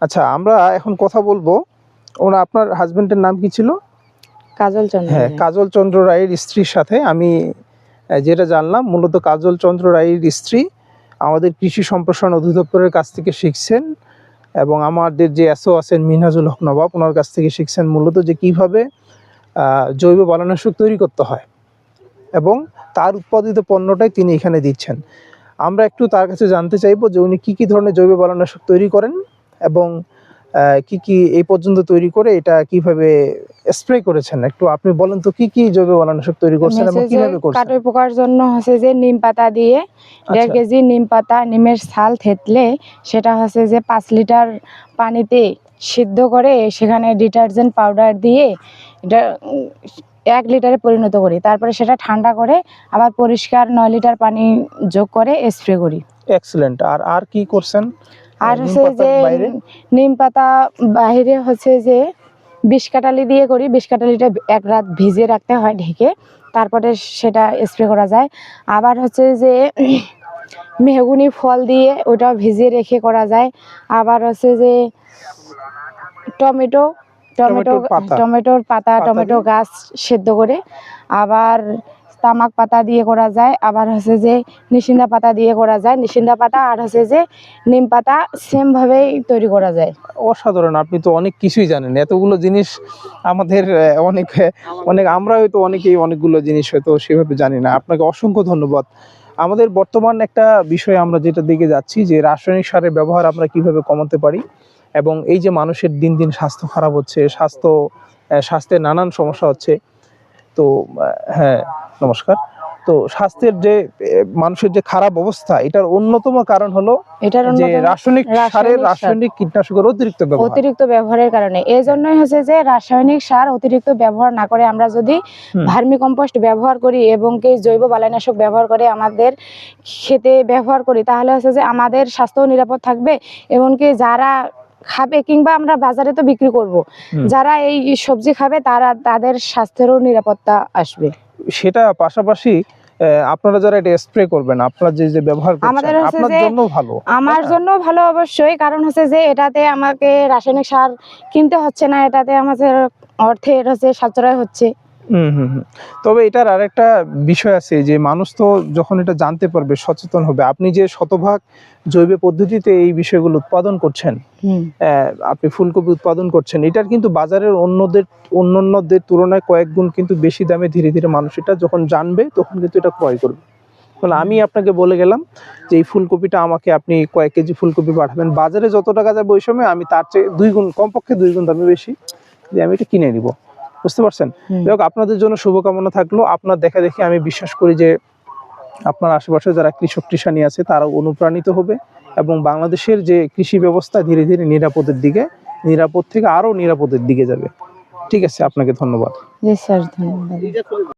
আচ্ছা, আমরা এখন কথা বলবো, আপনার হাজবেন্ডের নাম কি ছিল? কাজল চন্দ্র হ্যাঁ, রায়। কাজল চন্দ্র রায়ের স্ত্রীর সাথে আমি যেটা জানলাম, মূলত কাজল চন্দ্র রায়ের স্ত্রী আমাদের কৃষি সম্প্রসারণ অধিদপ্তরের কাছ থেকে শিখছেন, এবং আমাদের যে এসও আছেন মিনহাজুল হক নবাব, ওনার কাছ থেকে শিখছেন মূলত যে কীভাবে জৈব বালানাশক তৈরি করতে হয়, এবং তার উৎপাদিত পণ্যটাই তিনি এখানে দিচ্ছেন। আমরা একটু তার কাছে জানতে চাইবো যে উনি কী কী ধরনের জৈব বালানাশক তৈরি করেন, এবং কি কি এই পর্যন্ত তৈরি করে এটা কিভাবে স্প্রে করেছেন। একটু আপনি বলেন তো কি কি জৈব বালানাশক তৈরি করছেন এবং কিভাবে করছেন? কাটুই পোকার জন্য হচ্ছে যে নিম পাতা দিয়ে 1.5 কেজি নিম পাতা, নিমের ছাল থেতলে সেটা হচ্ছে যে 5 লিটার পানিতে সিদ্ধ করে সেখানে ডিটারজেন্ট পাউডার দিয়ে এটা 1 লিটারে পরিণত করি। তারপরে সেটা ঠান্ডা করে আবার পরিষ্কার 9 লিটার পানি যোগ করে স্প্রে করি। এক্সেলেন্ট। আর কি করছেন? আর হচ্ছে যে নিম পাতা বাইরে হচ্ছে যে 20 কাটালি দিয়ে করি। 20 কাটালিটা 1 রাত ভিজিয়ে রাখতে হয় ঢেকে, তারপরে সেটা স্প্রে করা যায়। আবার হচ্ছে যে মেহগুনি ফল দিয়ে ওটাও ভিজিয়ে রেখে করা যায়। আবার হচ্ছে যে টমেটোর পাতা টমেটো গাছ সেদ্ধ করে, আবার তামাক পাতা দিয়ে করা যায়। আবার হচ্ছে যে নিশিন্দা পাতা দিয়ে করা যায়। নিশিন্দা পাতা আর হচ্ছে যে নিম পাতা সেম ভাবেই তৈরি করা যায়। অসাধারণ, আপনি তো অনেক কিছুই জানেন। এতগুলো জিনিস আমাদের অনেক আমরা হয়তো অনেকেই অনেকগুলো জিনিস হয়তো সেভাবে জানি না। আপনাকে অসংখ্য ধন্যবাদ। আমাদের বর্তমান একটা বিষয় আমরা যেটা দিকে যাচ্ছি, যে রাসায়নিক সারের ব্যবহার আমরা কিভাবে কমাতে পারি, এবং এই যে মানুষের দিন দিন স্বাস্থ্য খারাপ হচ্ছে, স্বাস্থ্যের নানান সমস্যা হচ্ছে। তো হ্যাঁ, নমস্কার। তো স্বাস্থ্যের যে মানুষের যে খারাপ অবস্থা, এটার অন্যতম কারণ হলো যে রাসায়নিক কীটনাশকের অতিরিক্ত ব্যবহারের কারণে। এই জন্যই হচ্ছে যে রাসায়নিক সার অতিরিক্ত ব্যবহার না করে আমরা যদি ভার্মি কম্পোস্ট ব্যবহার করি এবং কি জৈব বালাইনাশক ব্যবহার করে আমাদের খেতে ব্যবহার করি, তাহলে হচ্ছে যে আমাদের স্বাস্থ্য নিরাপদ থাকবে। এমনকি যারা খাবে কিংবা আমরা বাজারে তো বিক্রি করব, যারা এই সবজি খাবে তাদের স্বাস্থ্যেরও নিরাপত্তা আসবে। সেটা পাশাপাশি আপনারা যারা এটা স্প্রে করবেন, আপনারা যে ব্যবহার করছেন আপনার জন্য ভালো, আমার জন্য ভালো অবশ্যই। কারণ হচ্ছে যে এটাতে আমাকে রাসায়নিক সার কিনতে হচ্ছে না, এটাতে আমাদের অর্থের হচ্ছে সাশ্রয় হচ্ছে। তবে এটার আরেকটা বিষয় আছে, যে মানুষ তো যখন এটা জানতে পারবে, সচেতন হবে। আপনি যে শতভাগ জৈব পদ্ধতিতে এই বিষয়গুলো উৎপাদন করছেন, আপনি ফুলকপি উৎপাদন করছেন, এটার কিন্তু বাজারের অন্যান্যদের তুলনায় কয়েক গুণ কিন্তু বেশি দামে ধীরে ধীরে মানুষ এটা যখন জানবে তখন কিন্তু এটা ক্রয় করবে। তাহলে আমি আপনাকে বলে গেলাম যে এই ফুলকপিটা আমাকে আপনি কয়েক কেজি ফুলকপি পাঠাবেন, বাজারে যত টাকা যাবে ওই সময় আমি তার চেয়ে 2 গুণ, কমপক্ষে 2 গুণ দামে বেশি দিয়ে আমি এটা কিনে নিব। বুঝতে পারছেন? আপনাদের জন্য শুভকামনা থাকলো। আপনার দেখা দেখি আমি বিশ্বাস করি যে আপনার আশেপাশে যারা কৃষক কৃষানি আছে তারাও অনুপ্রাণিত হবে, এবং বাংলাদেশের যে কৃষি ব্যবস্থা ধীরে ধীরে নিরাপদ থেকে আরো নিরাপদের দিকে যাবে। ঠিক আছে, আপনাকে ধন্যবাদ। জি স্যার, ধন্যবাদ।